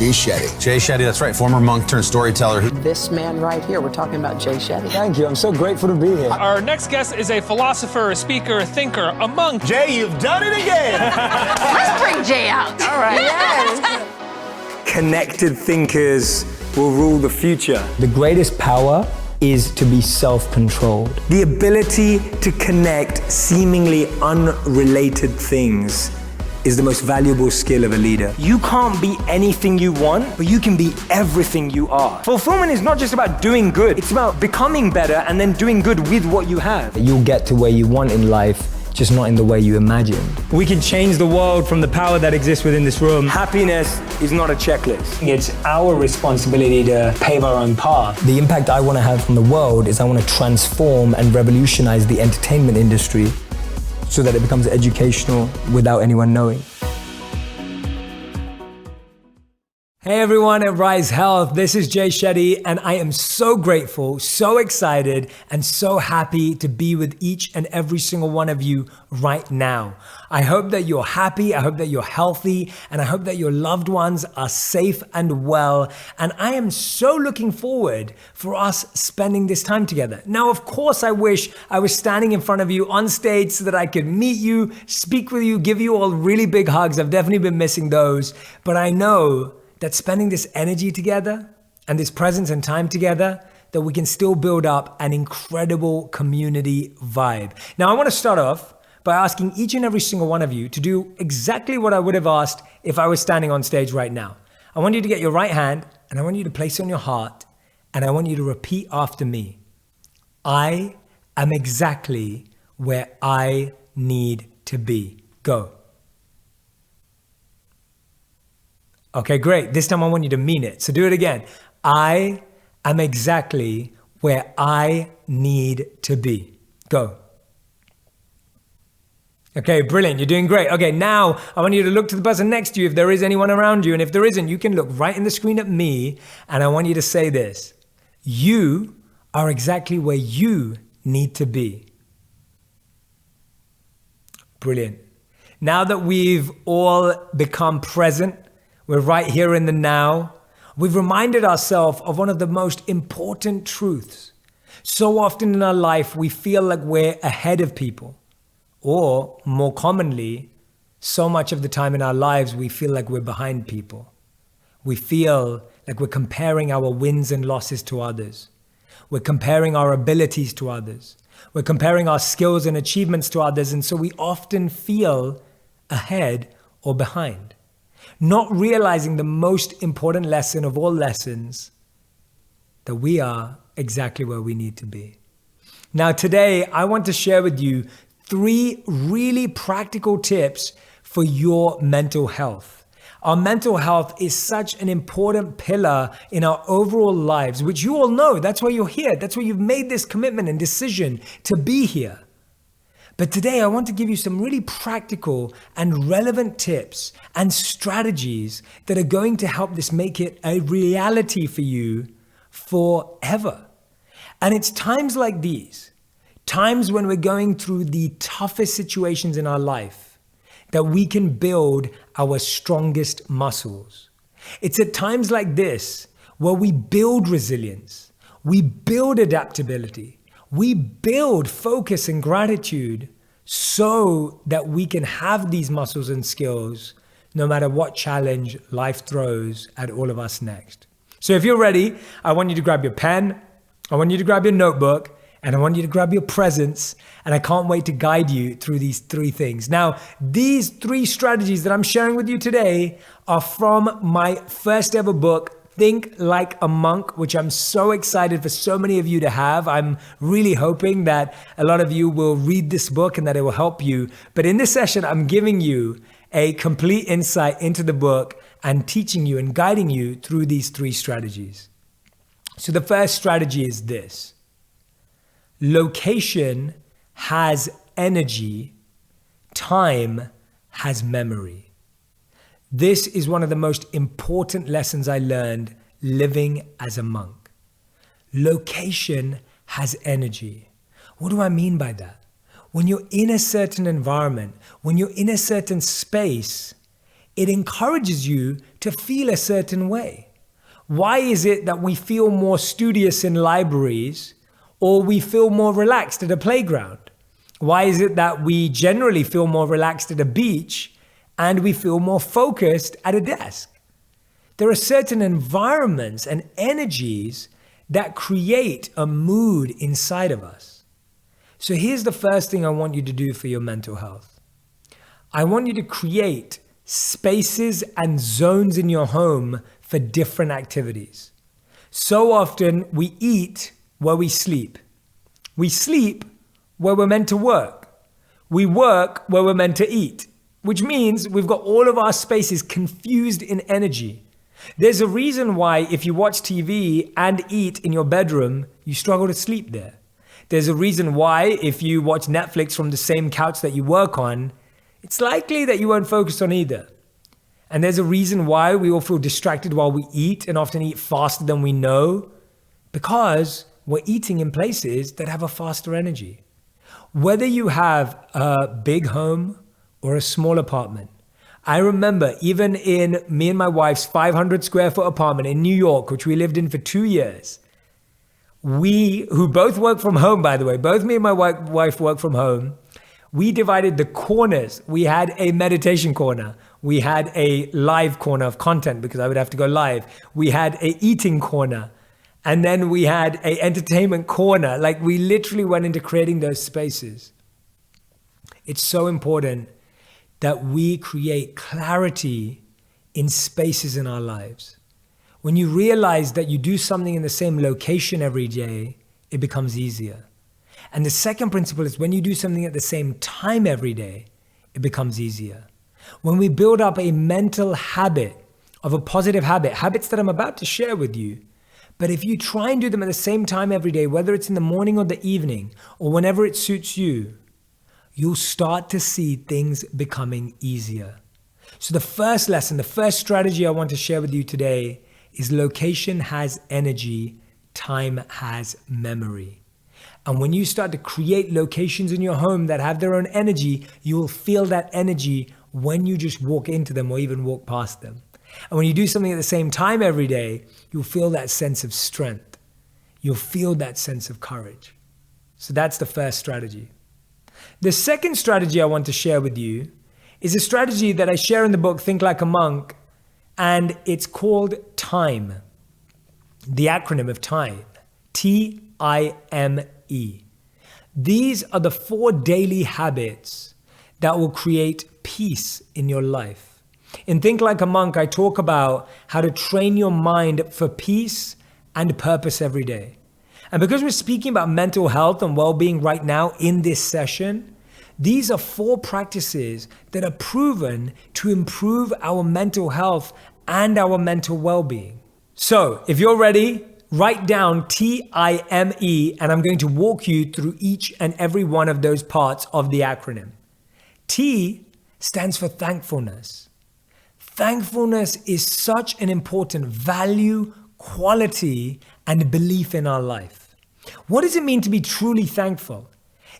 Shetty. Jay Shetty, that's right, former monk turned storyteller. This man right here, we're talking about Jay Shetty. Thank you. I'm so grateful to be here. Our next guest is a philosopher, a speaker, a thinker, a monk. Jay, you've done it again. Let's bring Jay out. All right. Yes. Connected thinkers will rule the future. The greatest power is to be self-controlled. The ability to connect seemingly unrelated things is the most valuable skill of a leader. You can't be anything you want, but you can be everything you are. Fulfillment is not just about doing good, it's about becoming better and then doing good with what you have. You'll get to where you want in life, just not in the way you imagined. We can change the world from the power that exists within this room. Happiness is not a checklist. It's our responsibility to pave our own path. The impact I want to have on the world is I want to transform and revolutionize the entertainment industry so that it becomes educational without anyone knowing. Hey everyone at Rise Health, this is Jay Shetty, and I am so grateful, so excited, and so happy to be with each and every single one of you right now. I hope that you're happy, I hope that you're healthy, and I hope that your loved ones are safe and well, and I am so looking forward for us spending this time together. Now, of course, I wish I was standing in front of you on stage so that I could meet you, speak with you, give you all really big hugs. I've definitely been missing those, but I know that spending this energy together and this presence and time together, that we can still build up an incredible community vibe. Now, I want to start off by asking each and every single one of you to do exactly what I would have asked if I was standing on stage right now. I want you to get your right hand and I want you to place it on your heart and I want you to repeat after me. I am exactly where I need to be. Go. Okay, great. This time I want you to mean it. So do it again. I am exactly where I need to be. Go. Okay, brilliant. You're doing great. Okay, now I want you to look to the person next to you if there is anyone around you. And if there isn't, you can look right in the screen at me. And I want you to say this. You are exactly where you need to be. Brilliant. Now that we've all become present, we're right here in the now. We've reminded ourselves of one of the most important truths. So often in our life, we feel like we're ahead of people. Or more commonly, so much of the time in our lives, we feel like we're behind people. We feel like we're comparing our wins and losses to others. We're comparing our abilities to others. We're comparing our skills and achievements to others. And so we often feel ahead or behind. Not realizing the most important lesson of all lessons, that we are exactly where we need to be. Now today, I want to share with you 3 really practical tips for your mental health. Our mental health is such an important pillar in our overall lives, which you all know. That's why you're here. That's why you've made this commitment and decision to be here. But today I want to give you some really practical and relevant tips and strategies that are going to help this make it a reality for you forever. And it's times like these, times when we're going through the toughest situations in our life, that we can build our strongest muscles. It's at times like this where we build resilience, we build adaptability, we build focus and gratitude so that we can have these muscles and skills no matter what challenge life throws at all of us next. So if you're ready, I want you to grab your pen, I want you to grab your notebook, and I want you to grab your presents, and I can't wait to guide you through these 3 things. Now, these 3 strategies that I'm sharing with you today are from my first ever book, Think Like a Monk, which I'm so excited for so many of you to have. I'm really hoping that a lot of you will read this book and that it will help you. But in this session, I'm giving you a complete insight into the book and teaching you and guiding you through these 3 strategies. So the first strategy is this. Location has energy, time has memory. This is one of the most important lessons I learned living as a monk. Location has energy. What do I mean by that? When you're in a certain environment, when you're in a certain space, it encourages you to to feel a certain way? Why is it that we feel more studious in libraries or we feel more relaxed at a playground? Why is it that we generally feel more relaxed at a beach and we feel more focused at a desk? There are certain environments and energies that create a mood inside of us. So here's the first thing I want you to do for your mental health. I want you to create spaces and zones in your home for different activities. So often we eat where we sleep. We sleep where we're meant to work. We work where we're meant to eat, which means we've got all of our spaces confused in energy. There's a reason why if you watch TV and eat in your bedroom, you struggle to sleep there. There's a reason why if you watch Netflix from the same couch that you work on, it's likely that you won't focus on either. And there's a reason why we all feel distracted while we eat and often eat faster than we know, because we're eating in places that have a faster energy. Whether you have a big home or a small apartment, I remember even in me and my wife's 500 square foot apartment in New York, which we lived in for 2 years, we, who both work from home, by the way, both me and my wife work from home, we divided the corners. We had a meditation corner. We had a live corner of content because I would have to go live. We had a eating corner. And then we had a entertainment corner. Like we literally went into creating those spaces. It's so important that we create clarity in spaces in our lives. When you realize that you do something in the same location every day, it becomes easier. And the second principle is when you do something at the same time every day, it becomes easier. When we build up a mental habit of a positive habit, habits that I'm about to share with you, but if you try and do them at the same time every day, whether it's in the morning or the evening, or whenever it suits you, you'll start to see things becoming easier. So the first lesson, the first strategy I want to share with you today is location has energy, time has memory. And when you start to create locations in your home that have their own energy, you will feel that energy when you just walk into them or even walk past them. And when you do something at the same time every day, you'll feel that sense of strength. You'll feel that sense of courage. So that's the first strategy. The second strategy I want to share with you is a strategy that I share in the book, Think Like a Monk, and it's called TIME. The acronym of TIME, T-I-M-E. These are the 4 daily habits that will create peace in your life. In Think Like a Monk, I talk about how to train your mind for peace and purpose every day. And because we're speaking about mental health and well-being right now in this session, these are 4 practices that are proven to improve our mental health and our mental well-being. So if you're ready, write down T-I-M-E, and I'm going to walk you through each and every one of those parts of the acronym. T stands for thankfulness. Thankfulness is such an important value, quality, and belief in our life. What does it mean to be truly thankful?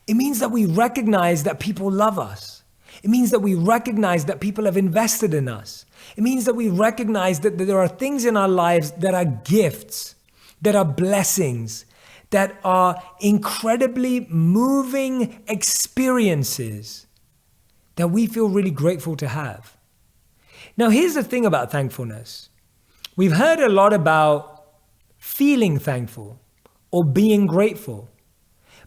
It means that we recognize that people love us. It means that we recognize that people have invested in us. It means that we recognize that there are things in our lives that are gifts, that are blessings, that are incredibly moving experiences that we feel really grateful to have. Now, here's the thing about thankfulness. We've heard a lot about feeling thankful or being grateful.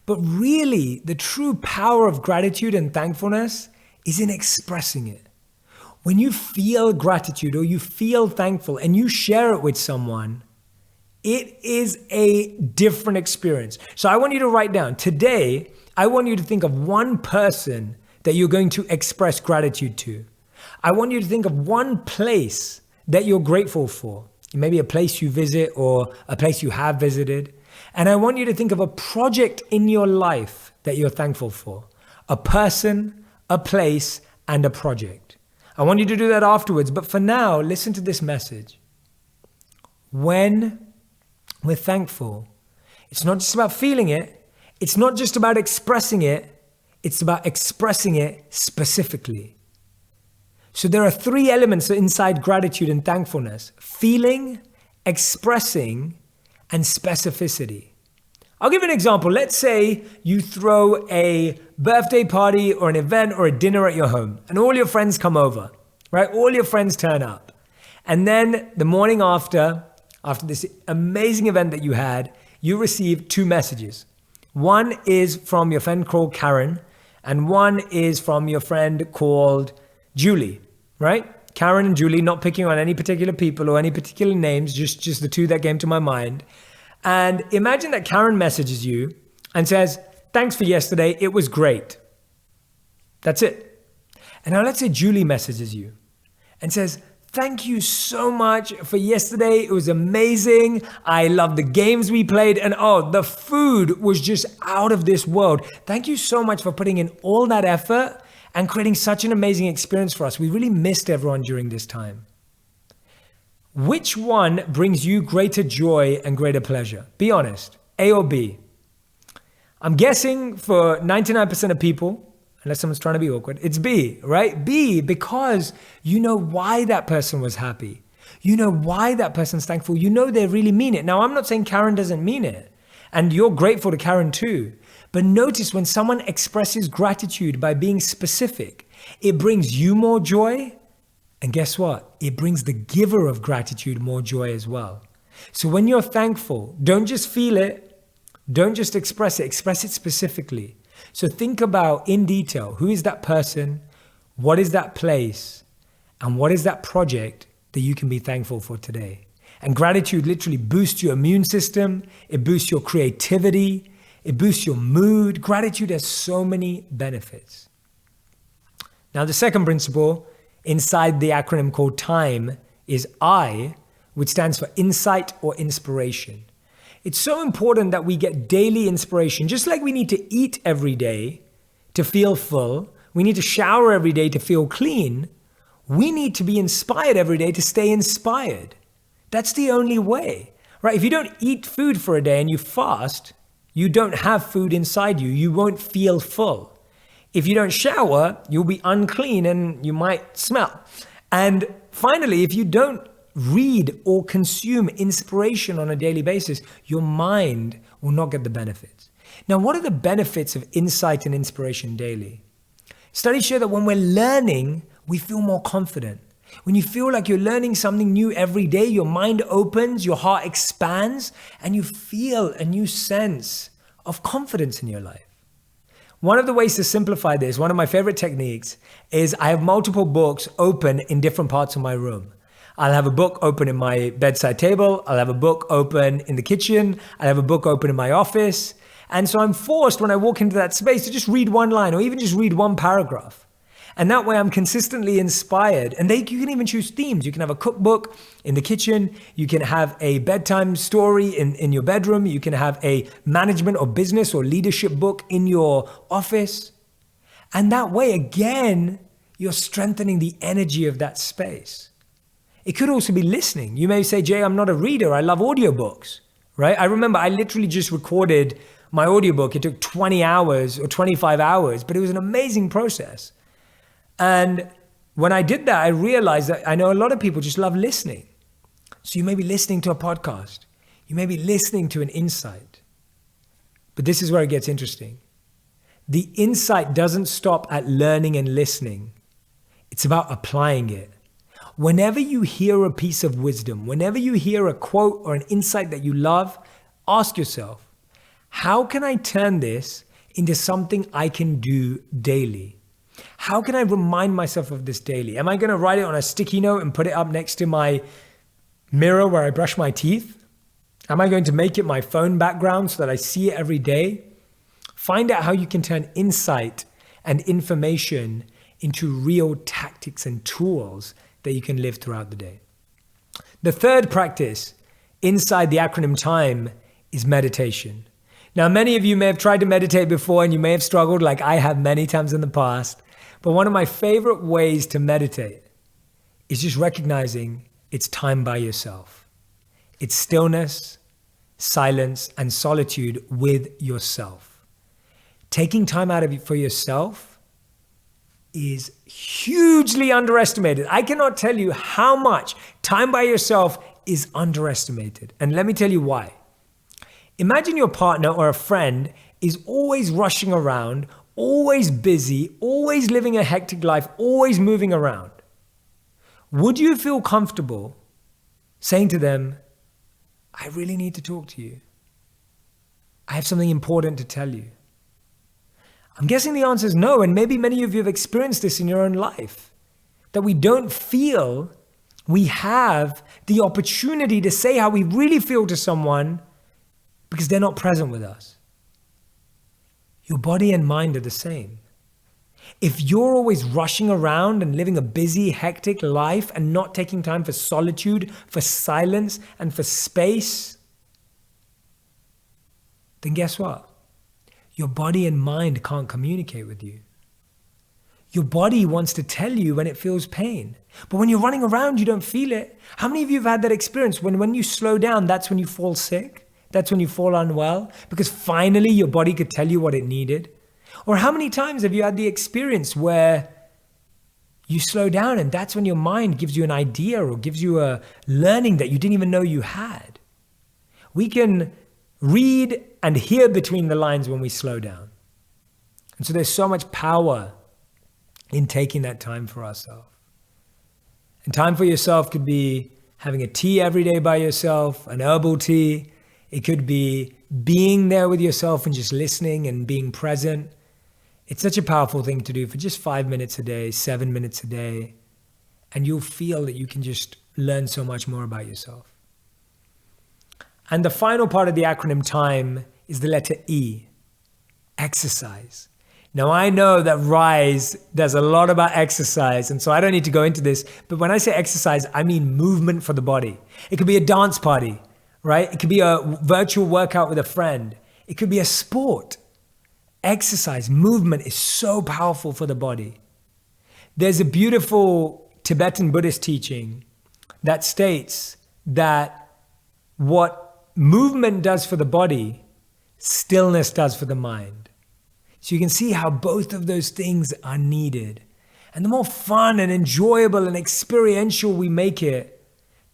But really, the true power of gratitude and thankfulness is in expressing it. When you feel gratitude or you feel thankful and you share it with someone, it is a different experience. So I want you to write down, today, I want you to think of one person that you're going to express gratitude to. I want you to think of one place that you're grateful for. Maybe a place you visit or a place you have visited. And I want you to think of a project in your life that you're thankful for. A person, a place, and a project. I want you to do that afterwards. But for now, listen to this message. When we're thankful, it's not just about feeling it. It's not just about expressing it. It's about expressing it specifically. So there are three elements inside gratitude and thankfulness: feeling, expressing, and specificity. I'll give you an example. Let's say you throw a birthday party or an event or a dinner at your home and all your friends come over, right? All your friends turn up. And then the morning after this amazing event that you had, you receive two messages. One is from your friend called Karen, and one is from your friend called Julie, right? Karen and Julie, not picking on any particular people or any particular names, just the two that came to my mind. And imagine that Karen messages you and says, "Thanks for yesterday, it was great." That's it. And now let's say Julie messages you and says, "Thank you so much for yesterday. It was amazing. I love the games we played. And oh, the food was just out of this world. Thank you so much for putting in all that effort and creating such an amazing experience for us. We really missed everyone during this time." Which one brings you greater joy and greater pleasure? Be honest, A or B? I'm guessing for 99% of people, unless someone's trying to be awkward, it's B, right? B, because you know why that person was happy. You know why that person's thankful. You know they really mean it. Now, I'm not saying Karen doesn't mean it, and you're grateful to Karen too. But notice when someone expresses gratitude by being specific, it brings you more joy. And guess what? It brings the giver of gratitude more joy as well. So when you're thankful, don't just feel it. Don't just express it specifically. So think about in detail, who is that person? What is that place? And what is that project that you can be thankful for today? And gratitude literally boosts your immune system. It boosts your creativity. It boosts your mood. Gratitude has so many benefits. Now, the second principle inside the acronym called TIME is I, which stands for insight or inspiration. It's so important that we get daily inspiration. Just like we need to eat every day to feel full, we need to shower every day to feel clean, we need to be inspired every day to stay inspired. That's the only way, right? If you don't eat food for a day and you fast, you don't have food inside you. You won't feel full. If you don't shower, you'll be unclean and you might smell. And finally, if you don't read or consume inspiration on a daily basis, your mind will not get the benefits. Now, what are the benefits of insight and inspiration daily? Studies show that when we're learning, we feel more confident. When you feel like you're learning something new every day, your mind opens, your heart expands, and you feel a new sense of confidence in your life. One of the ways to simplify this, one of my favorite techniques, is I have multiple books open in different parts of my room. I'll have a book open in my bedside table. I'll have a book open in the kitchen. I'll have a book open in my office. And so I'm forced when I walk into that space to just read one line or even just read one paragraph. And that way I'm consistently inspired. And you can even choose themes. You can have a cookbook in the kitchen. You can have a bedtime story in your bedroom. You can have a management or business or leadership book in your office. And that way, again, you're strengthening the energy of that space. It could also be listening. You may say, "Jay, I'm not a reader. I love audiobooks," right? I remember I literally just recorded my audiobook. It took 20 hours or 25 hours, but it was an amazing process. And when I did that, I realized that I know a lot of people just love listening. So you may be listening to a podcast. You may be listening to an insight. But this is where it gets interesting. The insight doesn't stop at learning and listening. It's about applying it. Whenever you hear a piece of wisdom, whenever you hear a quote or an insight that you love, ask yourself, how can I turn this into something I can do daily? How can I remind myself of this daily? Am I going to write it on a sticky note and put it up next to my mirror where I brush my teeth? Am I going to make it my phone background so that I see it every day? Find out how you can turn insight and information into real tactics and tools that you can live throughout the day. The third practice inside the acronym TIME is meditation. Now, many of you may have tried to meditate before and you may have struggled like I have many times in the past. But one of my favorite ways to meditate is just recognizing it's time by yourself. It's stillness, silence, and solitude with yourself. Taking time out of it for yourself is hugely underestimated. I cannot tell you how much time by yourself is underestimated. And let me tell you why. Imagine your partner or a friend is always rushing around, always busy, always living a hectic life, always moving around. Would you feel comfortable saying to them, I really need to talk to you. I have something important to tell you. I'm guessing the answer is no, and maybe many of you have experienced this in your own life, that we don't feel we have the opportunity to say how we really feel to someone because they're not present with us. Your body and mind are the same. If you're always rushing around and living a busy, hectic life and not taking time for solitude, for silence, and for space, then guess what? Your body and mind can't communicate with you. Your body wants to tell you when it feels pain. But when you're running around, you don't feel it. How many of you have had that experience when you slow down, that's when you fall sick? That's when you fall unwell? Because finally your body could tell you what it needed? Or how many times have you had the experience where you slow down and that's when your mind gives you an idea or gives you a learning that you didn't even know you had? We can read and hear between the lines when we slow down. And so there's so much power in taking that time for ourselves. And time for yourself could be having a tea every day by yourself, an herbal tea. It could be being there with yourself and just listening and being present. It's such a powerful thing to do for just 5 minutes a day, 7 minutes a day. And you'll feel that you can just learn so much more about yourself. And the final part of the acronym TIME is the letter E, exercise. Now I know that Rise does a lot about exercise, and so I don't need to go into this, but when I say exercise, I mean movement for the body. It could be a dance party, right? It could be a virtual workout with a friend. It could be a sport. Exercise, movement is so powerful for the body. There's a beautiful Tibetan Buddhist teaching that states that what movement does for the body, stillness does for the mind. So you can see how both of those things are needed. And the more fun and enjoyable and experiential we make it,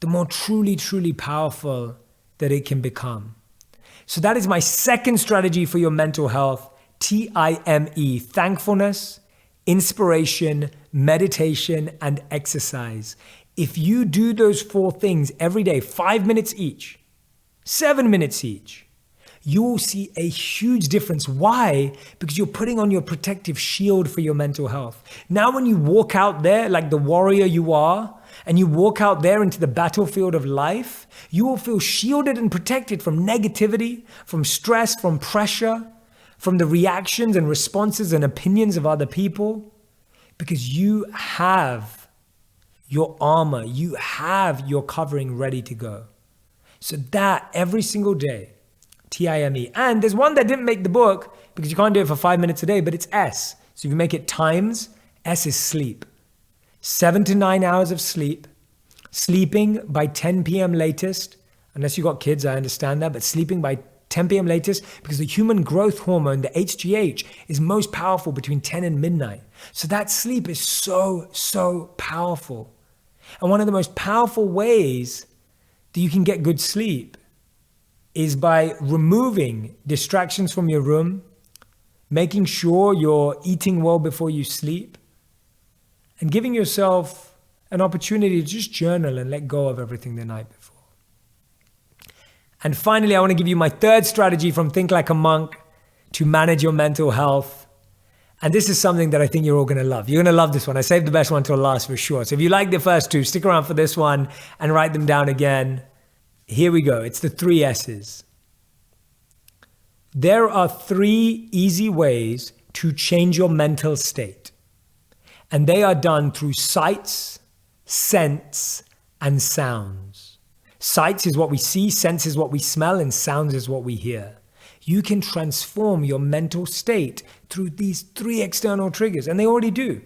the more truly, truly powerful that it can become. So that is my second strategy for your mental health, TIME, thankfulness, inspiration, meditation, and exercise. If you do those 4 things every day, 5 minutes each, 7 minutes each, you will see a huge difference. Why? Because you're putting on your protective shield for your mental health. Now when you walk out there like the warrior you are, and you walk out there into the battlefield of life, you will feel shielded and protected from negativity, from stress, from pressure, from the reactions and responses and opinions of other people, because you have your armor, you have your covering ready to go. So that every single day, TIME. And there's one that didn't make the book because you can't do it for 5 minutes a day, but it's S. So if you make it times, S is sleep. 7 to 9 hours of sleep, sleeping by 10 p.m. latest, unless you got kids, I understand that, but sleeping by 10 p.m. latest, because the human growth hormone, the HGH, is most powerful between 10 and midnight. So that sleep is so, so powerful. And one of the most powerful ways that you can get good sleep is by removing distractions from your room, making sure you're eating well before you sleep, and giving yourself an opportunity to just journal and let go of everything the night before. And finally, I want to give you my third strategy from Think Like a Monk to manage your mental health. And this is something that I think you're all going to love. You're going to love this one. I saved the best one till last for sure. So if you like the first 2, stick around for this one and write them down again. Here we go. It's the 3 S's. There are 3 easy ways to change your mental state. And they are done through sights, scents, and sounds. Sights is what we see, sense is what we smell, and sounds is what we hear. You can transform your mental state through these 3 external triggers, and they already do.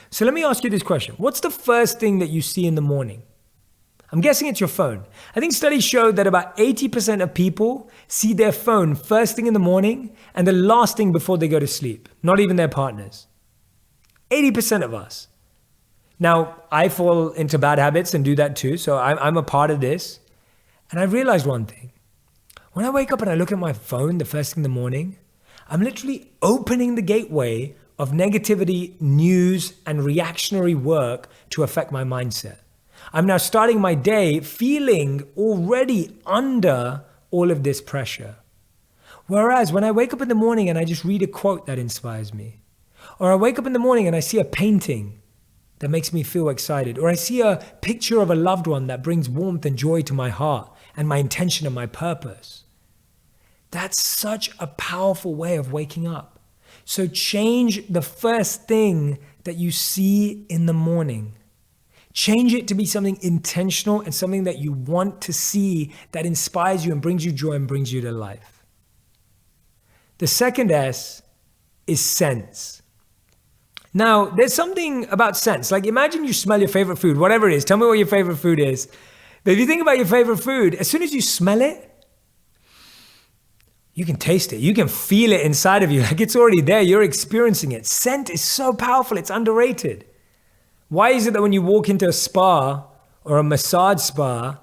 So let me ask you this question. What's the first thing that you see in the morning? I'm guessing it's your phone. I think studies show that about 80% of people see their phone first thing in the morning and the last thing before they go to sleep, not even their partners. 80% of us. Now, I fall into bad habits and do that too, so I'm a part of this. And I realized one thing. When I wake up and I look at my phone the first thing in the morning, I'm literally opening the gateway of negativity, news, and reactionary work to affect my mindset. I'm now starting my day feeling already under all of this pressure. Whereas when I wake up in the morning and I just read a quote that inspires me, or I wake up in the morning and I see a painting that makes me feel excited, or I see a picture of a loved one that brings warmth and joy to my heart and my intention and my purpose. That's such a powerful way of waking up. So change the first thing that you see in the morning. Change it to be something intentional and something that you want to see that inspires you and brings you joy and brings you to life. The second S is sense. Now, there's something about sense. Like imagine you smell your favorite food, whatever it is. Tell me what your favorite food is. But if you think about your favorite food, as soon as you smell it, you can taste it. You can feel it inside of you. Like it's already there. You're experiencing it. Scent is so powerful. It's underrated. Why is it that when you walk into a spa or a massage spa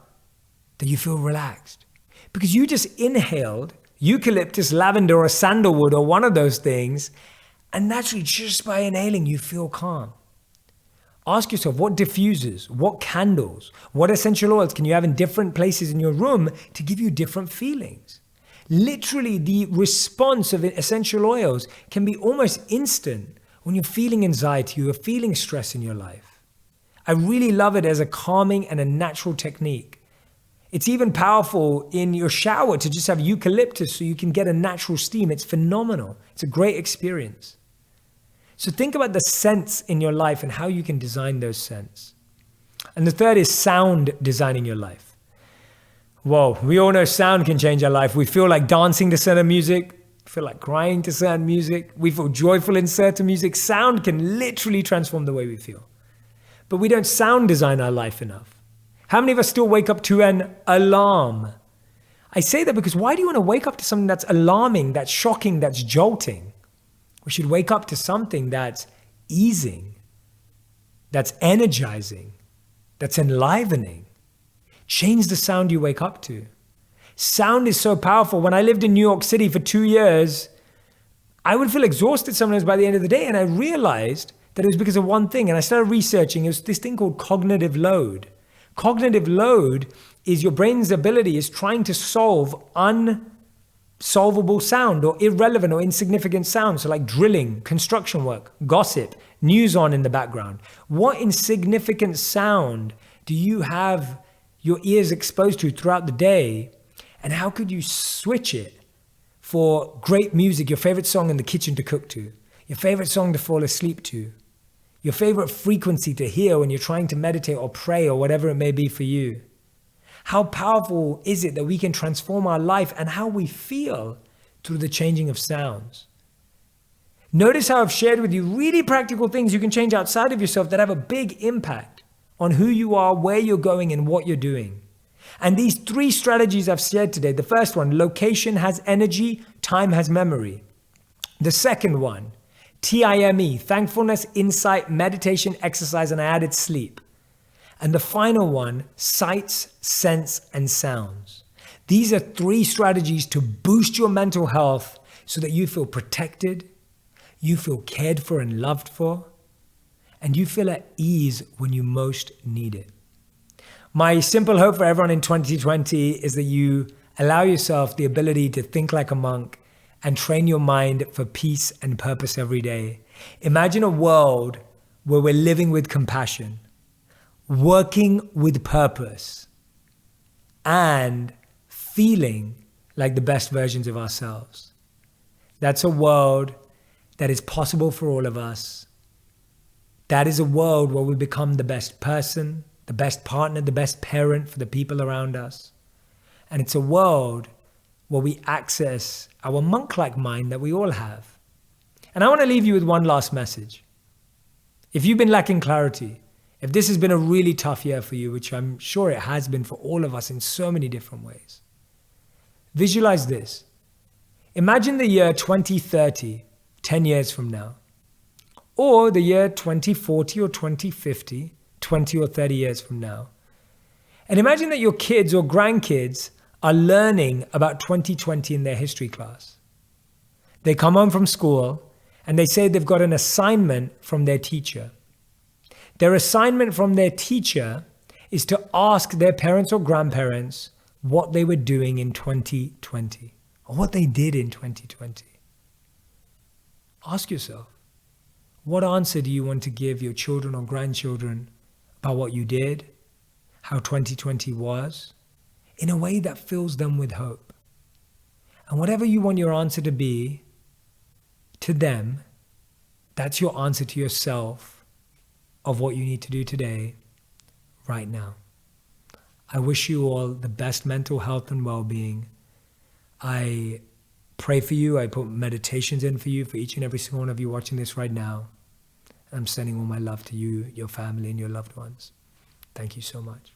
that you feel relaxed? Because you just inhaled eucalyptus, lavender, or sandalwood, or one of those things, and naturally just by inhaling you feel calm. Ask yourself, what diffusers, what candles, what essential oils can you have in different places in your room to give you different feelings? Literally, the response of essential oils can be almost instant when you're feeling anxiety, you're feeling stress in your life. I really love it as a calming and a natural technique. It's even powerful in your shower to just have eucalyptus so you can get a natural steam. It's phenomenal. It's a great experience. So think about the scents in your life and how you can design those scents. And the third is sound designing your life. Whoa, we all know sound can change our life. We feel like dancing to certain music, feel like crying to certain music. We feel joyful in certain music. Sound can literally transform the way we feel. But we don't sound design our life enough. How many of us still wake up to an alarm? I say that because why do you want to wake up to something that's alarming, that's shocking, that's jolting? We should wake up to something that's easing, that's energizing, that's enlivening. Change the sound you wake up to. Sound is so powerful. When I lived in New York City for 2 years, I would feel exhausted sometimes by the end of the day, and I realized that it was because of one thing, and I started researching. It was this thing called cognitive load. Cognitive load is your brain's ability is trying to solve unsolvable sound or irrelevant or insignificant sound. So like drilling, construction work, gossip, news on in the background. What insignificant sound do you have your ears exposed to throughout the day? And how could you switch it for great music, your favorite song in the kitchen to cook to, your favorite song to fall asleep to, your favorite frequency to hear when you're trying to meditate or pray or whatever it may be for you? How powerful is it that we can transform our life and how we feel through the changing of sounds? Notice how I've shared with you really practical things you can change outside of yourself that have a big impact on who you are, where you're going, and what you're doing. And these 3 strategies I've shared today, the first one, location has energy, time has memory. The second one, TIME, thankfulness, insight, meditation, exercise, and I added sleep. And the final one, sights, sense, and sounds. These are 3 strategies to boost your mental health so that you feel protected, you feel cared for and loved for, and you feel at ease when you most need it. My simple hope for everyone in 2020 is that you allow yourself the ability to think like a monk and train your mind for peace and purpose every day. Imagine a world where we're living with compassion, working with purpose, and feeling like the best versions of ourselves. That's a world that is possible for all of us. That is a world where we become the best person, the best partner, the best parent for the people around us. And it's a world where we access our monk-like mind that we all have. And I want to leave you with one last message. If you've been lacking clarity, if this has been a really tough year for you, which I'm sure it has been for all of us in so many different ways, visualize this. Imagine the year 2030, 10 years from now. or the year 2040 or 2050, 20 or 30 years from now. And imagine that your kids or grandkids are learning about 2020 in their history class. They come home from school and they say they've got an assignment from their teacher. Their assignment from their teacher is to ask their parents or grandparents what they were doing in 2020 or what they did in 2020. Ask yourself, what answer do you want to give your children or grandchildren about what you did, how 2020 was, in a way that fills them with hope? And whatever you want your answer to be to them, that's your answer to yourself of what you need to do today, right now. I wish you all the best mental health and well-being. I pray for you. I put meditations in for you, for each and every single one of you watching this right now. I'm sending all my love to you, your family, and your loved ones. Thank you so much.